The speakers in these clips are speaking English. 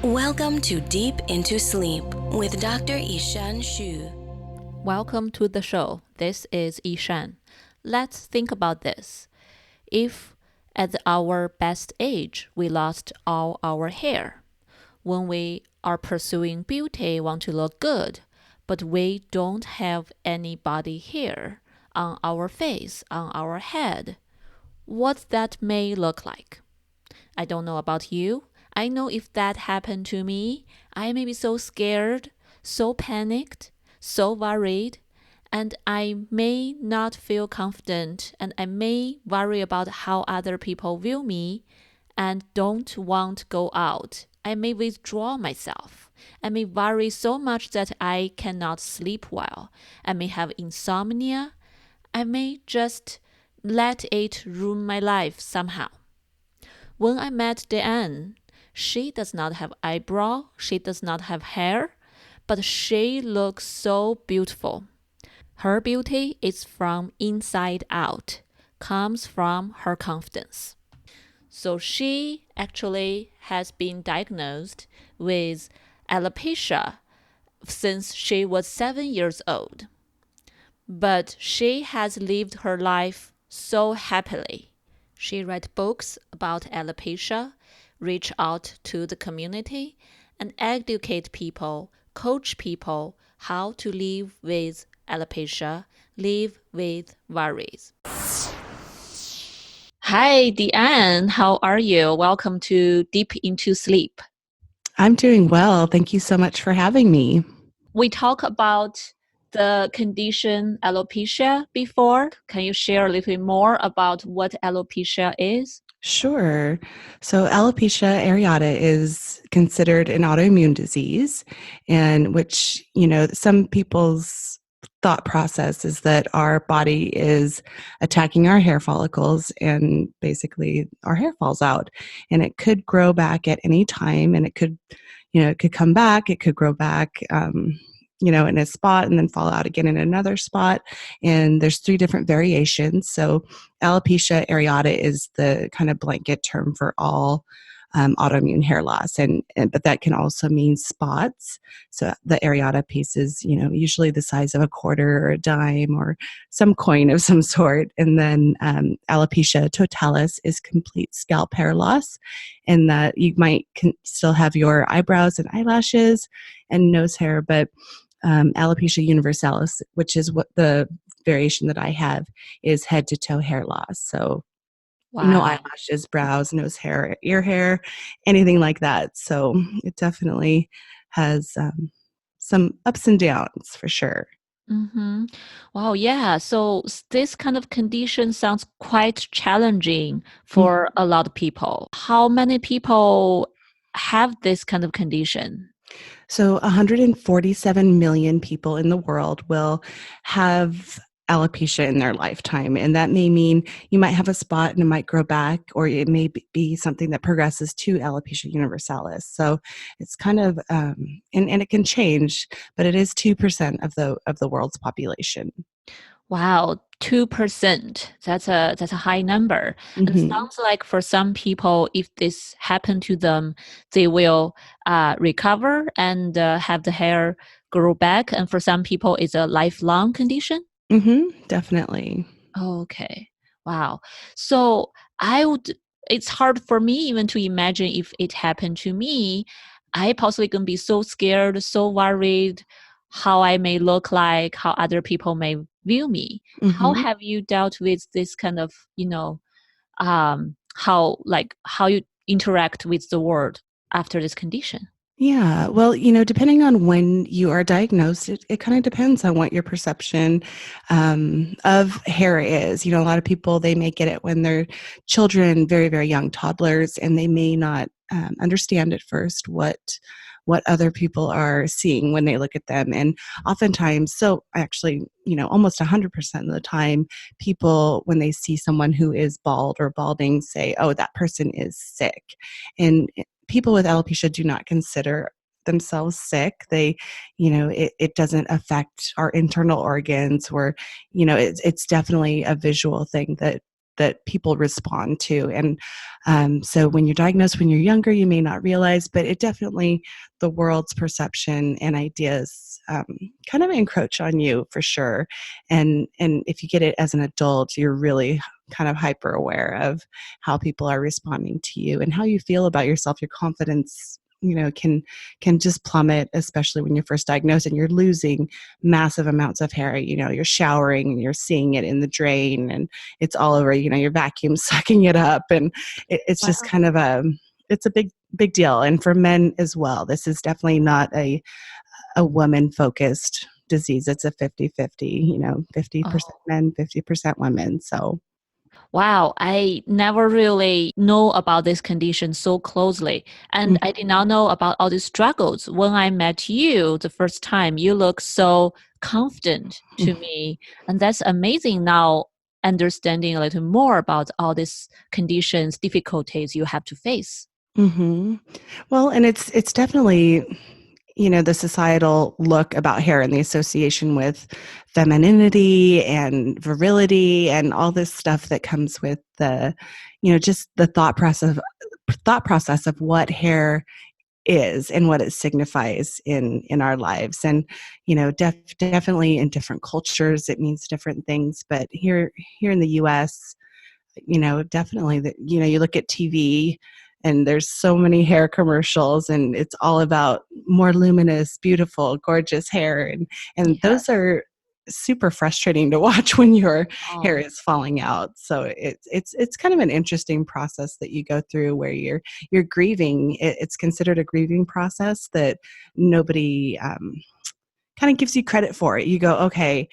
Welcome to Deep into Sleep with Dr. Yishan Xu. Welcome to the show. This is Yishan. Let's think about this. If at our best age we lost all our hair, when we are pursuing beauty, want to look good, but we don't have any body hair on our face, on our head, what that may look like. I don't know about you. I know if that happened to me, I may be so scared, so panicked, so worried, and I may not feel confident, and I may worry about how other people view me and don't want to go out. I may withdraw myself. I may worry so much that I cannot sleep well. I may have insomnia. I may just let it ruin my life somehow. When I met Deeann, she does not have eyebrow, she does not have hair, but she looks so beautiful. Her beauty is from inside out, comes from her confidence. So she actually has been diagnosed with alopecia since she was 7 years old. But she has lived her life so happily. She read books about alopecia, reach out to the community, and educate people, coach people how to live with alopecia, live with worries. Hi, Deann. How are you? Welcome to Deep into Sleep. I'm doing well. Thank you so much for having me. We talked about the condition alopecia before. Can you share a little bit more about what alopecia is? Sure. So alopecia areata is considered an autoimmune disease, and which, some people's thought process is that our body is attacking our hair follicles and basically our hair falls out. And it could grow back at any time, and it could come back, it could grow back in a spot and then fall out again in another spot. And there's 3 different variations. So alopecia areata is the kind of blanket term for all autoimmune hair loss, but that can also mean spots. So the areata piece is, usually the size of a quarter or a dime or some coin of some sort. And then alopecia totalis is complete scalp hair loss, and that you might still have your eyebrows and eyelashes and nose hair, but alopecia universalis, which is what the variation that I have, is head to toe hair loss. So no Wow. eyelashes, brows, nose hair, ear hair, anything like that. So it definitely has some ups and downs for sure. Mm-hmm. Wow, yeah. So this kind of condition sounds quite challenging for a lot of people. How many people have this kind of condition? So 147 million people in the world will have alopecia in their lifetime. And that may mean you might have a spot and it might grow back, or it may be something that progresses to alopecia universalis. So it's kind of, and it can change, but it is 2% of the world's population. Wow, 2%. That's a high number. And it sounds like for some people, if this happened to them, they will recover and have the hair grow back. And for some people, it's a lifelong condition. Definitely. Okay. Wow. So it's hard for me even to imagine if it happened to me. I possibly gonna be so scared, so worried how I may look like, how other people may view me. How have you dealt with this kind of, how you interact with the world after this condition? Yeah. Well, depending on when you are diagnosed, it kind of depends on what your perception of hair is. A lot of people, they may get it when they're children, very, very young toddlers, and they may not understand at first what other people are seeing when they look at them. And oftentimes, so actually, almost 100% of the time, people, when they see someone who is bald or balding, say, oh, that person is sick. And people with alopecia do not consider themselves sick. They, it doesn't affect our internal organs, or, it's definitely a visual thing that that people respond to. And so when you're diagnosed when you're younger, you may not realize, but it definitely, the world's perception and ideas kind of encroach on you for sure. And if you get it as an adult, you're really kind of hyper aware of how people are responding to you and how you feel about yourself. Your confidence, can just plummet, especially when you're first diagnosed and you're losing massive amounts of hair. You're showering and you're seeing it in the drain and it's all over, your vacuum sucking it up. And it's just kind of it's a big deal. And for men as well, this is definitely not a woman focused disease. It's a 50-50, 50% men, 50% women. So wow, I never really know about this condition so closely. And I did not know about all these struggles. When I met you the first time, you look so confident to me. And that's amazing now, understanding a little more about all these conditions, difficulties you have to face. Mm-hmm. Well, and it's definitely, the societal look about hair and the association with femininity and virility and all this stuff that comes with the, just the thought process of what hair is and what it signifies in our lives. And, definitely in different cultures, it means different things. But here in the US, definitely that, you look at TV and there's so many hair commercials and it's all about more luminous, beautiful, gorgeous hair. And those are super frustrating to watch when your hair is falling out. So it's kind of an interesting process that you go through where you're grieving. It's considered a grieving process that nobody kind of gives you credit for it. You go, okay,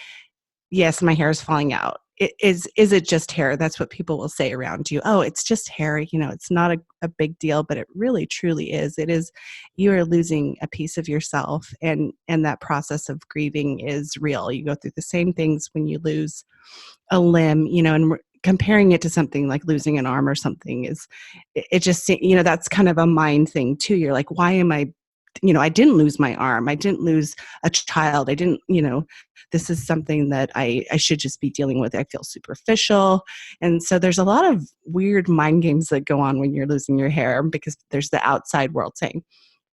yes, my hair is falling out. Is it just hair? That's what people will say around you. Oh, it's just hair. It's not a big deal, but it really truly is. It is. You are losing a piece of yourself, and that process of grieving is real. You go through the same things when you lose a limb, and comparing it to something like losing an arm or something is, it just, that's kind of a mind thing too. You're like, why am I, I didn't lose my arm. I didn't lose a child. I didn't, this is something that I should just be dealing with. I feel superficial. And so there's a lot of weird mind games that go on when you're losing your hair because there's the outside world saying,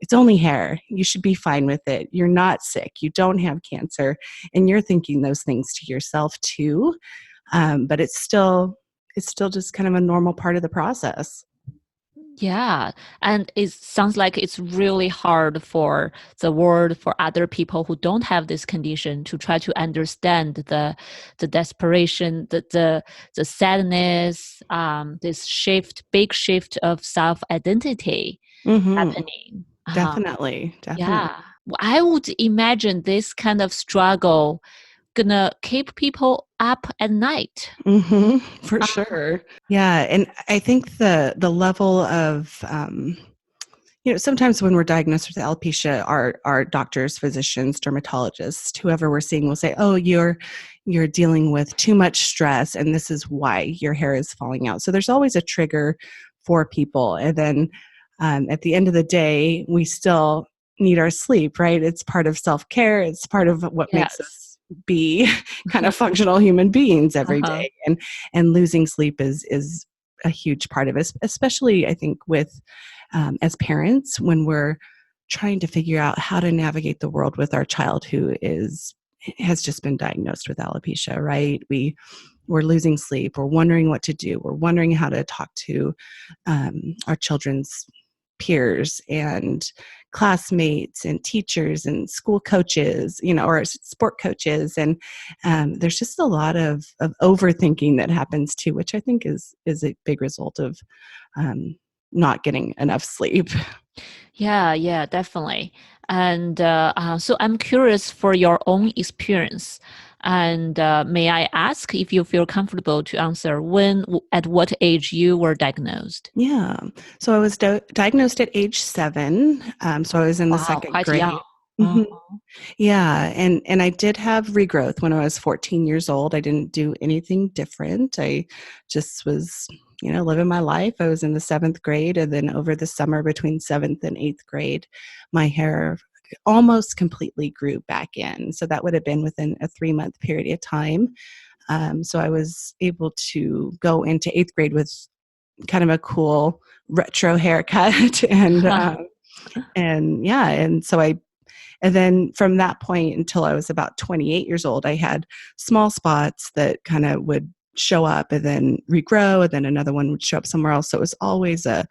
it's only hair. You should be fine with it. You're not sick. You don't have cancer. And you're thinking those things to yourself too. But it's still just kind of a normal part of the process. Yeah. And it sounds like it's really hard for the world, for other people who don't have this condition to try to understand the desperation, the sadness, this big shift of self-identity happening. Definitely. Yeah. I would imagine this kind of struggle gonna keep people up at night. For sure. Yeah. And I think the level of, sometimes when we're diagnosed with alopecia, our doctors, physicians, dermatologists, whoever we're seeing will say, oh, you're dealing with too much stress and this is why your hair is falling out. So there's always a trigger for people. And then at the end of the day, we still need our sleep, right? It's part of self-care. It's part of what makes us be kind of functional human beings every day. And losing sleep is a huge part of it, especially I think with as parents when we're trying to figure out how to navigate the world with our child who has just been diagnosed with alopecia, right? We're losing sleep. We're wondering what to do. We're wondering how to talk to our children's peers and classmates and teachers and school coaches, or sport coaches. And there's just a lot of overthinking that happens too, which I think is a big result of not getting enough sleep. Yeah, definitely. And so I'm curious for your own experience. And may I ask if you feel comfortable to answer at what age you were diagnosed? Yeah. So I was diagnosed at age 7. So I was in the second Quite grade. young. Mhm. Yeah. And I did have regrowth when I was 14 years old. I didn't do anything different. I just was, living my life. I was in the 7th grade. And then over the summer between 7th and 8th grade, my hair almost completely grew back in. So that would have been within a 3-month period of time. So I was able to go into 8th grade with kind of a cool retro haircut and yeah, and then from that point until I was about 28 years old, I had small spots that kind of would show up and then regrow, and then another one would show up somewhere else. So it was always a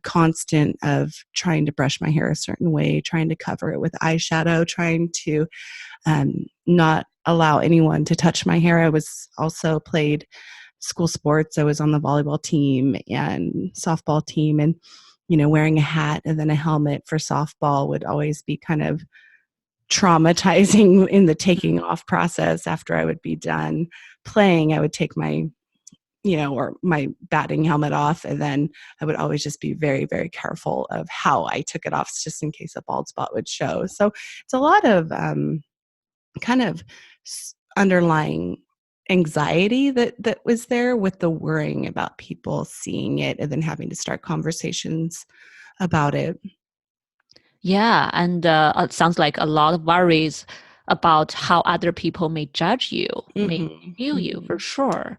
constant of trying to brush my hair a certain way, trying to cover it with eyeshadow, trying to not allow anyone to touch my hair. I was also played school sports. I was on the volleyball team and softball team, and wearing a hat and then a helmet for softball would always be kind of traumatizing in the taking off process. After I would be done playing, I would take my or my batting helmet off, and then I would always just be very, very careful of how I took it off, just in case a bald spot would show. So it's a lot of kind of underlying anxiety that was there, with the worrying about people seeing it and then having to start conversations about it. Yeah, and it sounds like a lot of worries about how other people may judge you, may Mm-hmm. view you, Mm-hmm. for sure.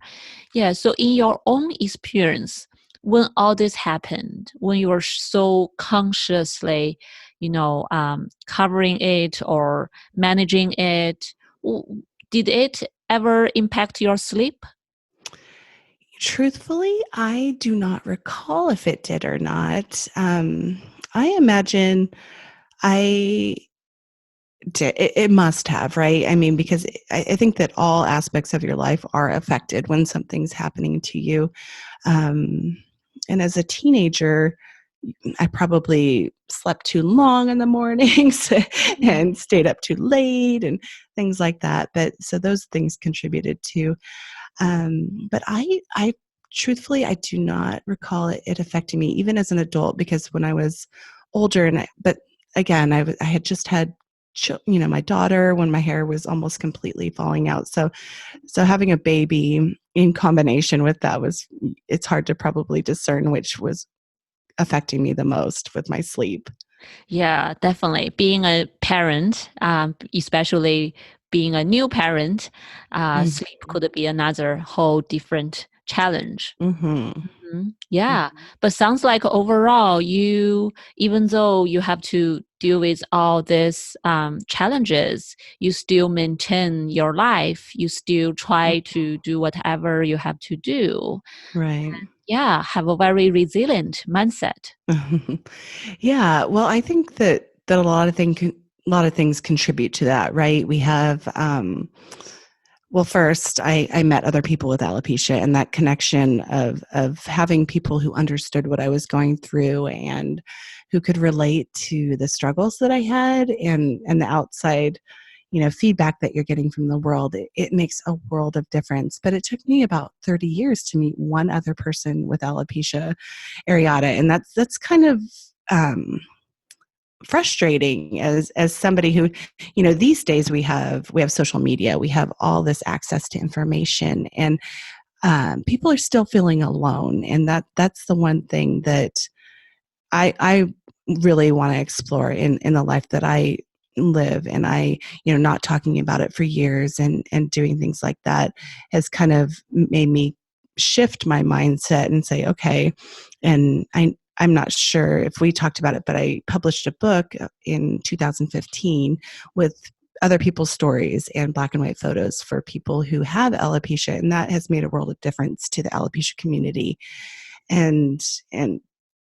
Yeah, so in your own experience, when all this happened, when you were so consciously, covering it or managing it, did it ever impact your sleep? Truthfully, I do not recall if it did or not. I imagine I did. It must have, right? I mean, because I think that all aspects of your life are affected when something's happening to you. Um, and as a teenager, I probably slept too long in the mornings and stayed up too late and things like that. But so those things contributed to. But I truthfully, I do not recall it affecting me, even as an adult, because when I was older, but again, I had just had, my daughter when my hair was almost completely falling out. So having a baby in combination with that it's hard to probably discern which was affecting me the most with my sleep. Yeah, definitely. Being a parent, especially being a new parent, sleep could be another whole different challenge. Mm-hmm. Yeah, but sounds like overall, even though you have to deal with all these challenges, you still maintain your life. You still try to do whatever you have to do. Right. Yeah, have a very resilient mindset. Yeah, well, I think that a lot of things contribute to that, right? We have well, first, I met other people with alopecia, and that connection of having people who understood what I was going through and who could relate to the struggles that I had, and the outside, feedback that you're getting from the world. It makes a world of difference. But it took me about 30 years to meet one other person with alopecia areata, and that's kind of frustrating as somebody who, these days we have social media, we have all this access to information, and people are still feeling alone, and that's the one thing that I really want to explore in the life that I live. And I, not talking about it for years and doing things like that has kind of made me shift my mindset and say, okay, and I'm not sure if we talked about it, but I published a book in 2015 with other people's stories and black and white photos for people who have alopecia, and that has made a world of difference to the alopecia community. And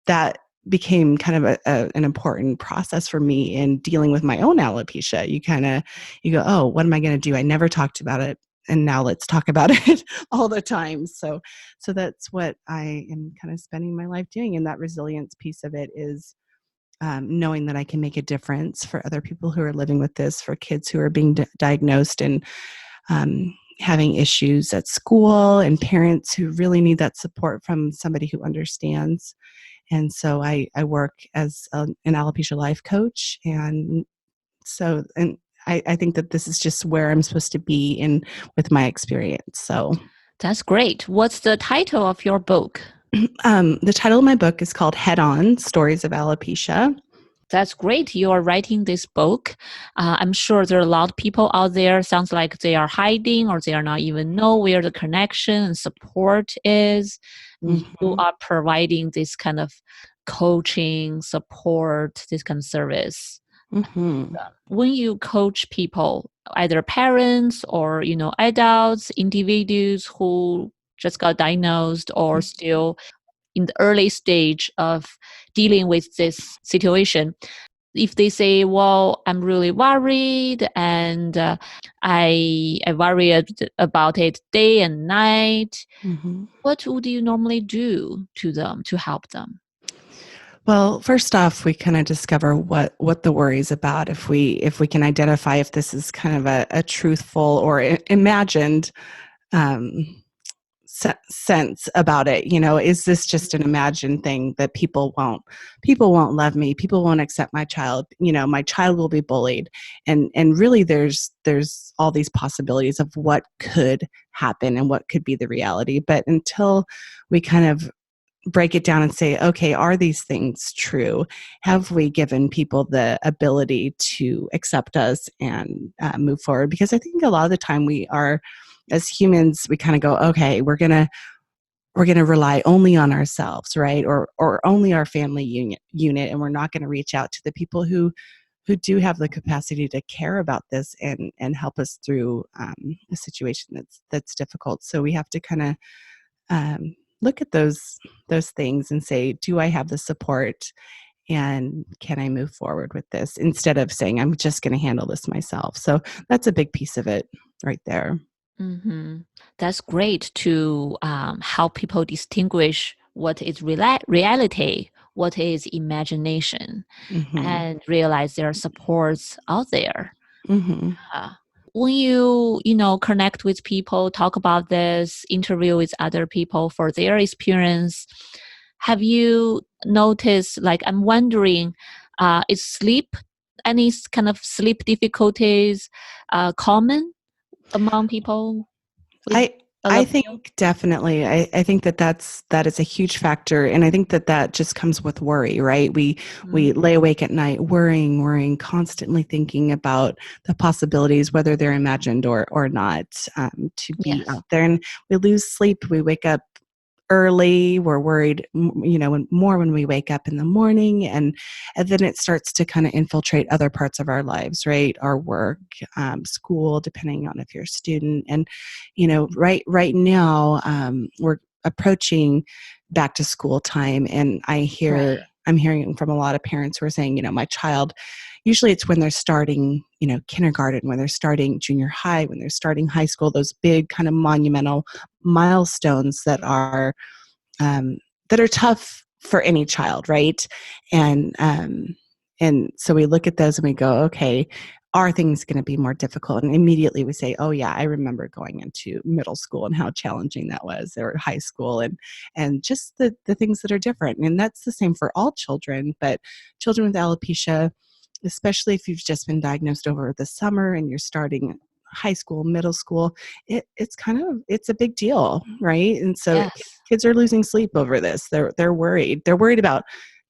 that became kind of an important process for me in dealing with my own alopecia. You go, oh, what am I going to do? I never talked about it, and now let's talk about it all the time. So that's what I am kind of spending my life doing. And that resilience piece of it is knowing that I can make a difference for other people who are living with this, for kids who are being diagnosed and having issues at school, and parents who really need that support from somebody who understands. And so I work as an alopecia life coach. And I think that this is just where I'm supposed to be in with my experience. So That's great. What's the title of your book? the title of my book is called Head On: Stories of Alopecia. That's great. You are writing this book. I'm sure there are a lot of people out there. Sounds like they are hiding or they are not even know where the connection and support is. And you Mhm. are providing this kind of coaching, support, this kind of service. Mhm. When you coach people, either parents or adults, individuals who just got diagnosed or still in the early stage of dealing with this situation, if they say, well, I'm really worried and I worry about it day and night, Mhm. what would you normally do to them to help them? Well, first off, we kind of discover what the worry is about. If we can identify if this is kind of a truthful or imagined um, sense about it. Is this just an imagined thing that people won't love me, people won't accept my child, my child will be bullied, and really there's all these possibilities of what could happen and what could be the reality. But until we kind of break it down and say, okay, are these things true? Have we given people the ability to accept us and move forward? Because I think a lot of the time we are, as humans, we kind of go, okay, we're gonna rely only on ourselves, right? Or only our family unit, and we're not going to reach out to the people who do have the capacity to care about this and help us through a situation that's difficult. So we have to kind of look at those things and say, do I have the support and can I move forward with this, instead of saying I'm just going to handle this myself. So that's a big piece of it right there. Hmm. That's great to help people distinguish what is reality, what is imagination, Hmm. and realize there are supports out there. Hmm. Uh, when you connect with people, talk about this, interview with other people for their experience, have you noticed, like, I'm wondering, is sleep, any kind of sleep difficulties common among people with I I alopecia? think definitely. I think that is a huge factor, and I think that just comes with worry, right? We Mm, lay awake at night worrying, constantly thinking about the possibilities, whether they're imagined or not, to be yes. out there, and we lose sleep. We wake up early. We're worried, more when we wake up in the morning, and then it starts to kind of infiltrate other parts of our lives, right? Our work, school, depending on if you're a student. And right now, we're approaching back to school time, and Right. I'm hearing from a lot of parents who are saying, my child, usually it's when they're starting, kindergarten, when they're starting junior high, when they're starting high school, those big kind of monumental milestones um, that are tough for any child, right? And so we look at those and we go, okay, are things going to be more difficult? And immediately we say, oh yeah, I remember going into middle school and how challenging that was, or high school, and just the things that are different. And that's the same for all children, but children with alopecia, especially if you've just been diagnosed over the summer and you're starting high school, middle school, it's a big deal, right? And so Yes. kids are losing sleep over this. They're worried. They're worried about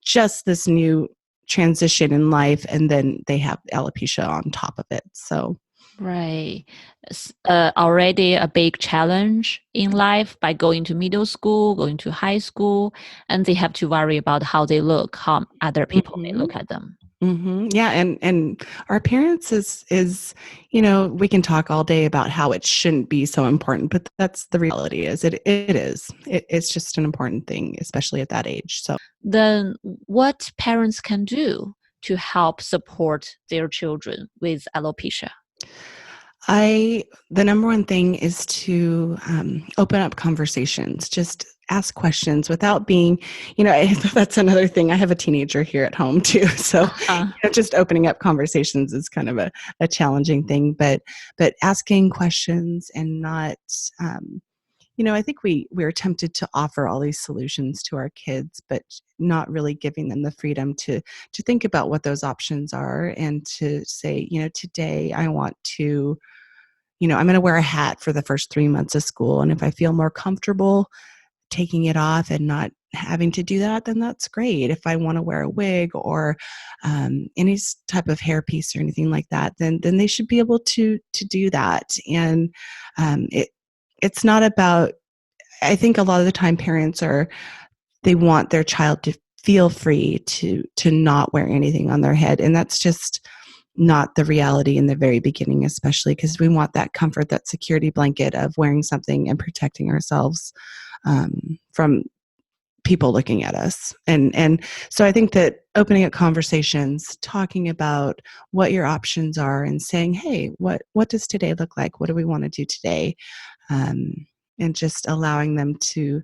just this new transition in life, and then they have alopecia on top of it. So Right. Already a big challenge in life by going to middle school, going to high school, and they have to worry about how they look, how other people may mhm. look at them. Yeah, and our parents is we can talk all day about how it shouldn't be so important, but that's the reality. It's just an important thing, especially at that age. So Then what parents can do to help support their children with alopecia? the number one thing is to open up conversations. Just ask questions without being, that's another thing. I have a teenager here at home too, so Uh-huh. just opening up conversations is kind of a challenging thing. But asking questions and not, I think we're tempted to offer all these solutions to our kids, but not really giving them the freedom to think about what those options are, and to say, today I want to, I'm going to wear a hat for the first 3 months of school. And if I feel more comfortable taking it off and not having to do that, then that's great. If I want to wear a wig or any type of hairpiece or anything like that, then they should be able to do that. And it's not about. I think a lot of the time parents they want their child to feel free to not wear anything on their head, and that's just not the reality in the very beginning, especially because we want that comfort, that security blanket of wearing something and protecting ourselves from people looking at us. And so I think that opening up conversations, talking about what your options are and saying, hey, what does today look like? What do we want to do today? And just allowing them to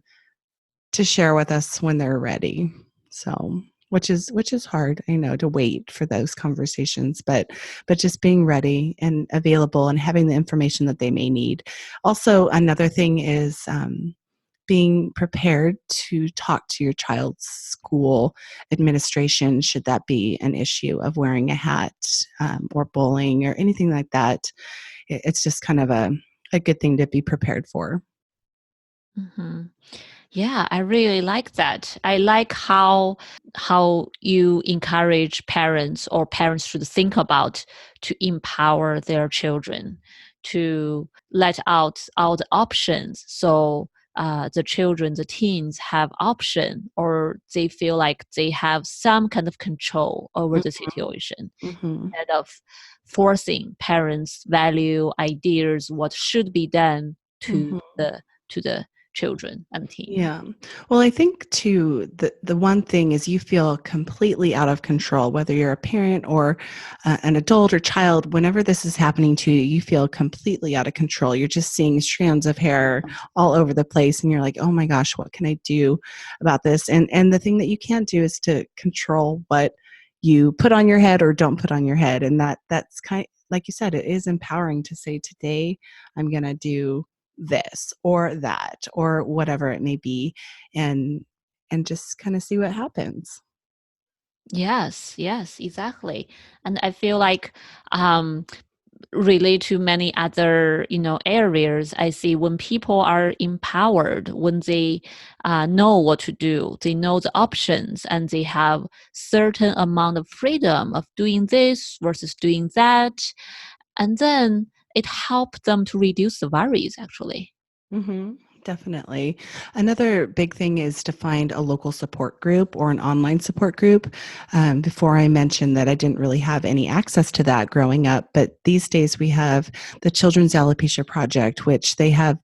share with us when they're ready. So which is hard, I know, to wait for those conversations, but just being ready and available and having the information that they may need. Also, another thing is being prepared to talk to your child's school administration should that be an issue of wearing a hat or bullying or anything like that. It's just kind of a good thing to be prepared for. Mm-hmm. Yeah, I really like that. I like how you encourage parents or parents should think about to empower their children, to let out all the options. So the children, the teens have option, or they feel like they have some kind of control over the situation, Mm-hmm. instead of forcing parents' value, ideas, what should be done to Mm-hmm. the children and teens. Yeah. Well, I think too, the one thing is you feel completely out of control, whether you're a parent or an adult or child, whenever this is happening to you, you feel completely out of control. You're just seeing strands of hair all over the place and you're like, oh my gosh, what can I do about this? And the thing that you can't do is to control what you put on your head or don't put on your head. And that's kind of, like you said, it is empowering to say, today I'm going to do this or that or whatever it may be, and just kind of see what happens. Yes, yes, exactly. And I feel like relate to many other areas. I see when people are empowered, when they know what to do, they know the options, and they have certain amount of freedom of doing this versus doing that, and then it helps them to reduce the worries actually. Mm-hmm. Definitely. Another big thing is to find a local support group or an online support group. Before I mentioned that I didn't really have any access to that growing up, but these days we have the Children's Alopecia Project, which they have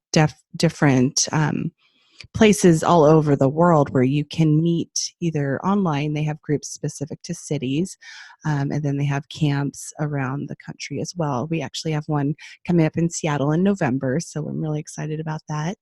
different places all over the world where you can meet either online. They have groups specific to cities, and then they have camps around the country as well. We actually have one coming up in Seattle in November, so I'm really excited about that.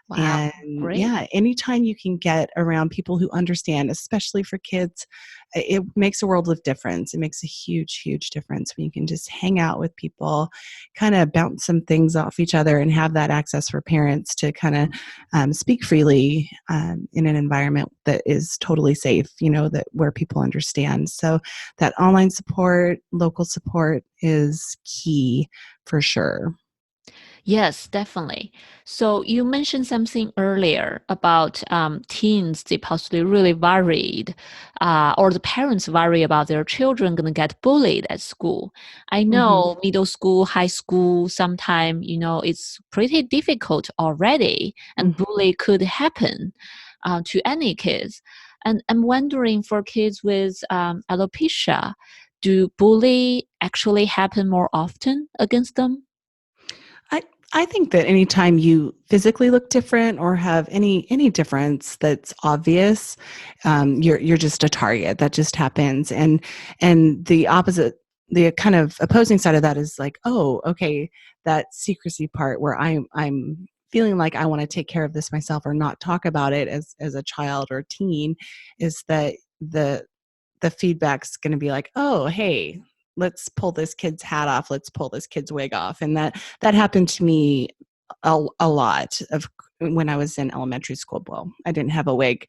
Wow, And great. yeah, anytime you can get around people who understand, especially for kids, it makes a world of difference. It makes a huge, huge difference when you can just hang out with people, kind of bounce some things off each other, and have that access for parents to kind of speak freely in an environment that is totally safe, that where people understand. So that online support, local support is key for sure. Yes, definitely. So you mentioned something earlier about teens, they possibly really worried, or the parents worry about their children going to get bullied at school. I Mm-hmm. know middle school, high school, sometime, it's pretty difficult already, and Mm-hmm. bully could happen to any kids. And I'm wondering for kids with alopecia, do bully actually happen more often against them? I I think that anytime you physically look different or have any difference that's obvious, you're just a target. That just happens. And the opposite, the kind of opposing side of that is like, oh, okay, that secrecy part where I'm feeling like I want to take care of this myself or not talk about it as a child or teen, is that the feedback's going to be like, oh, hey, let's pull this kid's hat off, let's pull this kid's wig off. And that happened to me a lot of when I was in elementary school. Well, I didn't have a wig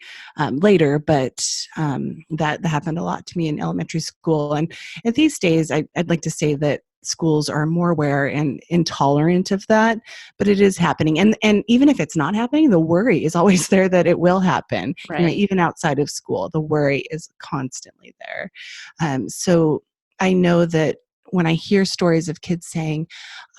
later, but that happened a lot to me in elementary school. And these days, I'd like to say that schools are more aware and intolerant of that, but it is happening. And even if it's not happening, the worry is always there that it will happen. Right. Even outside of school, the worry is constantly there. So I know that when I hear stories of kids saying,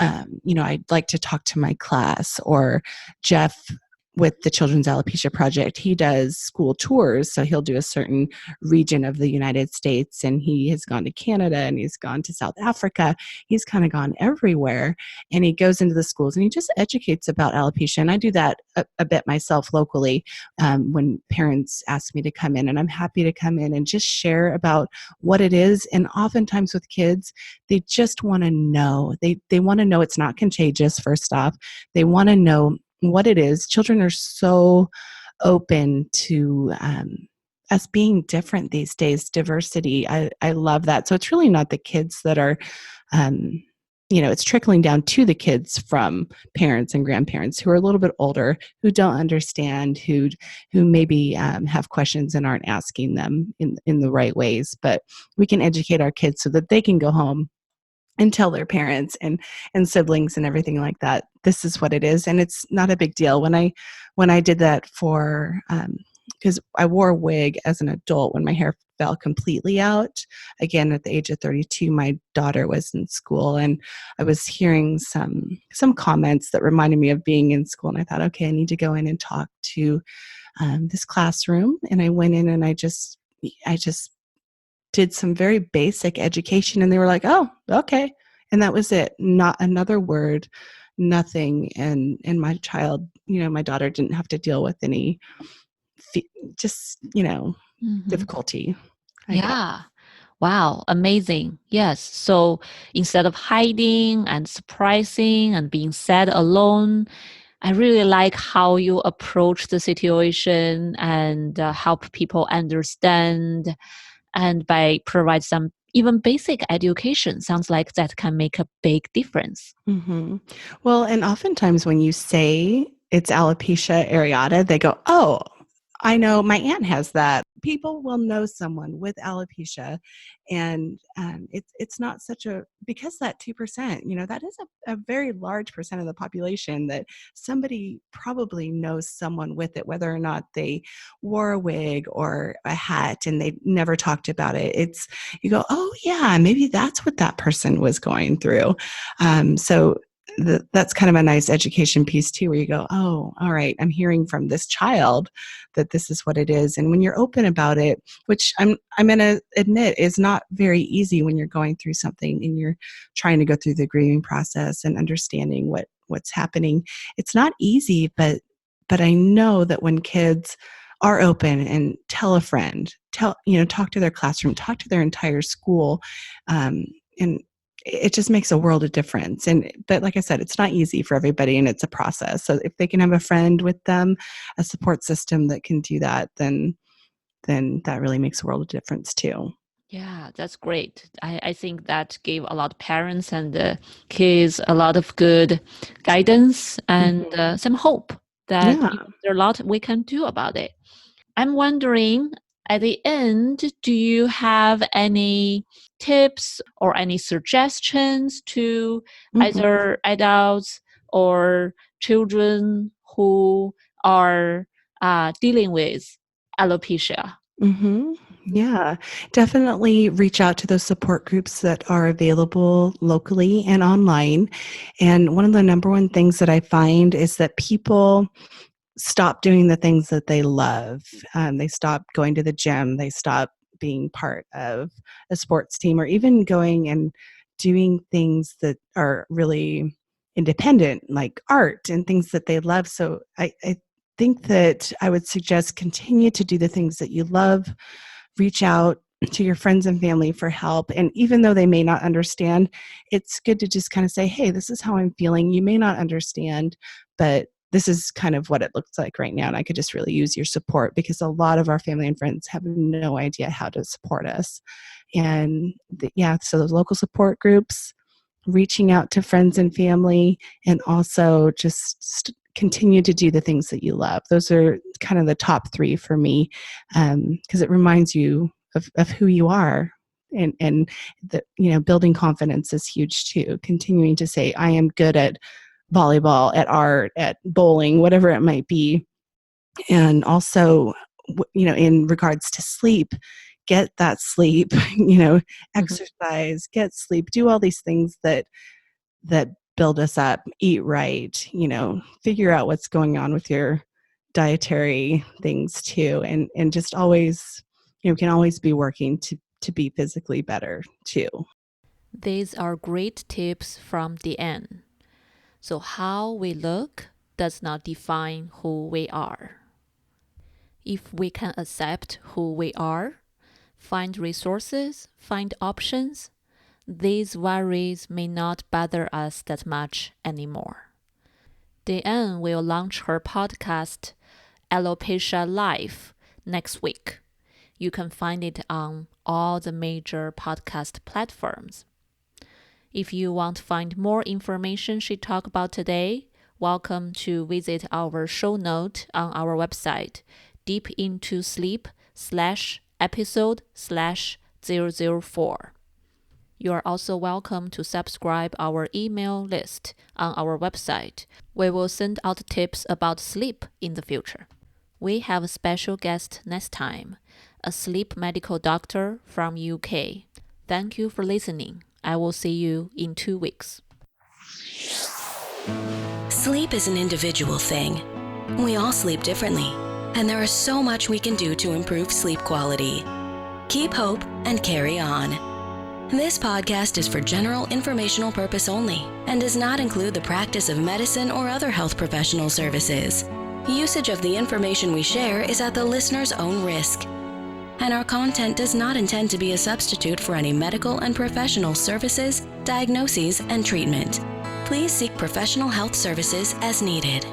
I'd like to talk to my class, or Jeff with the Children's Alopecia Project, he does school tours. So he'll do a certain region of the United States, and he has gone to Canada and he's gone to South Africa. He's kind of gone everywhere, and he goes into the schools and he just educates about alopecia. And I do that a bit myself locally when parents ask me to come in, and I'm happy to come in and just share about what it is. And oftentimes with kids, they just want to know. They want to know it's not contagious, first off. They want to know what it is. Children are so open to us being different these days, diversity. I love that. So it's really not the kids that are, it's trickling down to the kids from parents and grandparents who are a little bit older, who don't understand, who maybe have questions and aren't asking them in the right ways. But we can educate our kids so that they can go home and tell their parents and siblings and everything like that, this is what it is. And it's not a big deal. When I did that for, because I wore a wig as an adult when my hair fell completely out. Again, at the age of 32, my daughter was in school, and I was hearing some comments that reminded me of being in school. And I thought, okay, I need to go in and talk to this classroom. And I went in and I just did some very basic education, and they were like, oh, okay. And that was it. Not another word, nothing. And my child, my daughter didn't have to deal with any difficulty. Yeah. Wow. Amazing. Yes. So instead of hiding and surprising and being sad alone, I really like how you approach the situation and help people understand. And by provide some even basic education, sounds like that can make a big difference. Mm-hmm. Well, and oftentimes when you say it's alopecia areata, they go, oh, I know my aunt has that. People will know someone with alopecia, and it's not because that 2%, that is a very large percent of the population, that somebody probably knows someone with it, whether or not they wore a wig or a hat and they never talked about it. You go, oh yeah, maybe that's what that person was going through. So that's kind of a nice education piece too, where you go, oh, all right, I'm hearing from this child that this is what it is. And when you're open about it, which I'm going to admit is not very easy when you're going through something and you're trying to go through the grieving process and understanding what's happening. It's not easy, but I know that when kids are open and tell a friend, talk to their classroom, talk to their entire school, and it just makes a world of difference. But like I said, it's not easy for everybody, and it's a process. So if they can have a friend with them, a support system that can do that, then that really makes a world of difference too. Yeah, that's great. I think that gave a lot of parents and kids a lot of good guidance and some hope that there's a lot we can do about it. I'm wondering, at the end, do you have any tips or any suggestions to either adults or children who are dealing with alopecia? Mm-hmm. Yeah, definitely reach out to those support groups that are available locally and online. And one of the number one things that I find is that people stop doing the things that they love. They stop going to the gym. They stop being part of a sports team, or even going and doing things that are really independent, like art and things that they love. So I think that I would suggest continue to do the things that you love. Reach out to your friends and family for help. And even though they may not understand, it's good to just kind of say, hey, this is how I'm feeling. You may not understand, but this is kind of what it looks like right now. And I could just really use your support, because a lot of our family and friends have no idea how to support us. And so those local support groups, reaching out to friends and family, and also just continue to do the things that you love. Those are kind of the top three for me, because it reminds you of who you are And the, building confidence is huge too. Continuing to say, I am good at volleyball, at art, at bowling, whatever it might be. And also, in regards to sleep, get that sleep, exercise, get sleep, do all these things that build us up, eat right, figure out what's going on with your dietary things too. And just always, can always be working to be physically better too. These are great tips from Deeann. So how we look does not define who we are. If we can accept who we are, find resources, find options, these worries may not bother us that much anymore. Deeann will launch her podcast, Alopecia Live, next week. You can find it on all the major podcast platforms. If you want to find more information she talked about today, welcome to visit our show note on our website, deepintosleep/episode/004. You are also welcome to subscribe our email list on our website. We will send out tips about sleep in the future. We have a special guest next time, a sleep medical doctor from UK. Thank you for listening. I will see you in 2 weeks. Sleep is an individual thing. We all sleep differently, and there is so much we can do to improve sleep quality. Keep hope and carry on. This podcast is for general informational purpose only and does not include the practice of medicine or other health professional services. Usage of the information we share is at the listener's own risk, and our content does not intend to be a substitute for any medical and professional services, diagnoses, and treatment. Please seek professional health services as needed.